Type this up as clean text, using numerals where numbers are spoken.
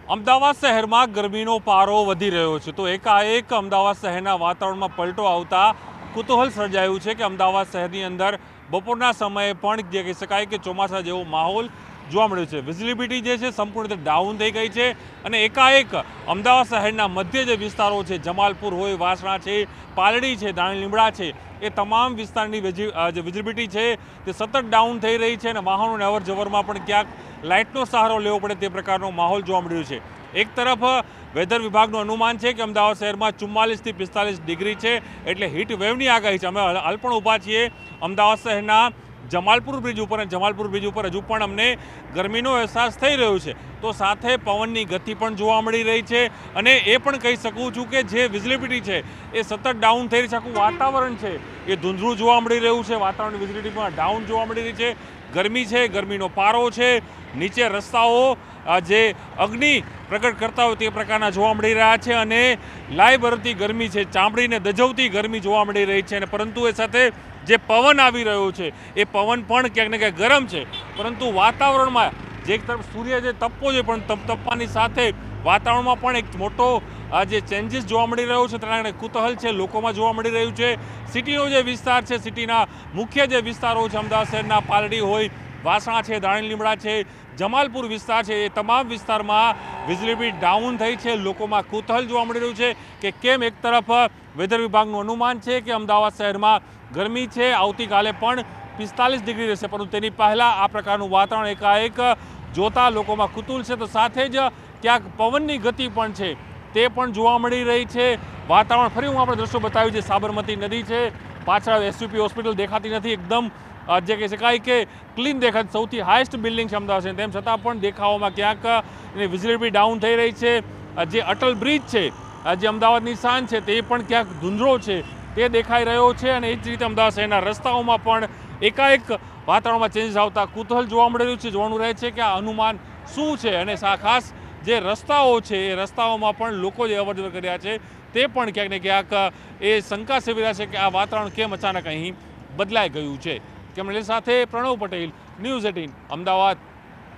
અમદાવાદ શહેરમાં ગરમીનો પારો વધી રહ્યો છે તો એકાએક અમદાવાદ શહેરના વાતાવરણમાં પલટો આવતા કુતૂહલ સર્જાયું છે કે અમદાવાદ શહેરની અંદર બપોરના સમયે પણ જે કહી શકાય કે ચોમાસા જેવો માહોલ જોવા મળ્યો છે। વિઝિબિલિટી જે છે સંપૂર્ણ રીતે ડાઉન થઈ ગઈ છે અને એકાએક અમદાવાદ શહેરના મધ્ય જે વિસ્તારો છે, જમાલપુર હોય, વાસણા છે, પાલડી છે, દાણી લીમડા છે, એ તમામ વિસ્તારની જે વિઝિબિલિટી છે તે સતત ડાઉન થઈ રહી છે અને વાહનોને અવર જવરમાં પણ ક્યાંક લાઇટનો સહારો લેવો પડે તે પ્રકારનો માહોલ જોવા મળ્યો છે। એક તરફ વેધર વિભાગનું અનુમાન છે કે અમદાવાદ શહેરમાં 44 થી 45 ડિગ્રી છે એટલે હીટ વેવની આગાહી છે। અમે હાલ પણ ઊભા છીએ અમદાવાદ શહેરના જમાલપુર બ્રિજ ઉપર અને જમાલપુર બ્રિજ ઉપર હજુ પણ અમને ગરમીનો અહેસાસ થઈ રહ્યો છે તો સાથે પવનની ગતિ પણ જોવા મળી રહી છે અને એ પણ કહી શકું છું કે જે વિઝિબિલિટી છે એ સતત ડાઉન થઈ રહી છે। આખું વાતાવરણ છે એ ધૂંધળું જોવા મળી રહ્યું છે, વાતાવરણની વિઝિબિલિટી પણ ડાઉન જોવા મળી રહી છે। ગરમી છે, ગરમીનો પારો છે, નીચે રસ્તાઓ જે અગ્નિ પ્રગટ કરતા હોય તે પ્રકારના જોવા મળી રહ્યા છે અને લાઈ બરતી ગરમી છે, ચામડીને દજવતી ગરમી જોવા મળી રહી છે અને પરંતુ એ સાથે જે પવન આવી રહ્યો છે એ પવન પણ ક્યાંક ને ક્યાંક ગરમ છે પરંતુ વાતાવરણમાં જે એક તરફ સૂર્ય જે તપવો છે પણ તપવાની સાથે વાતાવરણમાં પણ એક મોટો જે ચેન્જીસ જોવા મળી રહ્યો છે તેના કારણે કુતૂહલ છે લોકોમાં જોવા મળી રહ્યું છે। સિટીનો જે વિસ્તાર છે, સિટીના મુખ્ય જે વિસ્તારો છે, અમદાવાદ શહેરના પાલડી હોય, વાસણા છે, દાણી લીમડા છે, જમાલપુર વિસ્તાર છે, એ તમામ વિસ્તારમાં વિઝિબિલિટી ડાઉન થઈ છે। લોકોમાં કુતૂહલ જોવા મળી રહ્યું છે કે કેમ એક તરફ વેધર વિભાગનું અનુમાન છે કે અમદાવાદ શહેરમાં ગરમી છે, આવતીકાલે પણ 45 ડિગ્રી રહેશે પરંતુ તેની પહેલાં આ પ્રકારનું વાતાવરણ એકાએક જોતા લોકોમાં કુતૂહલ છે તો સાથે જ ક્યાંક પવનની ગતિ પણ છે તે પણ જોવા મળી રહી છે। વાતાવરણ ફરી હું આપણે દ્રશ્યો બતાવ્યું છે, સાબરમતી નદી છે, પાછળ એસયુપી હોસ્પિટલ દેખાતી નથી, એકદમ જે કહી શકાય કે ક્લીન દેખાય, સૌથી હાઈએસ્ટ બિલ્ડિંગ છે અમદાવાદ છે તેમ છતાં પણ દેખાવમાં ક્યાંક એની વિઝિબિલિટી ડાઉન થઈ રહી છે। જે અટલ બ્રિજ છે, જે અમદાવાદની શાન છે તે પણ ક્યાંક ધૂંધળો છે તે દેખાઈ રહ્યો છે અને એ જ રીતે અમદાવાદ શહેરના રસ્તાઓમાં પણ એકાએક વાતાવરણમાં ચેન્જીસ આવતા કુતૂહલ જોવા મળી રહ્યું છે। જોવાનું રહે છે કે આ અનુમાન શું છે અને ખાસ જે રસ્તાઓ છે એ રસ્તાઓમાં પણ લોકો જે અવરજવર કરી રહ્યા છે તે પણ ક્યાંક ને ક્યાંક એ શંકા સેવી રહ્યા છે કે આ વાતાવરણ કેમ અચાનક અહીં બદલાઈ ગયું છે। કેમેરા સાથે પ્રણવ પટેલ, ન્યૂઝ 18 અમદાવાદ।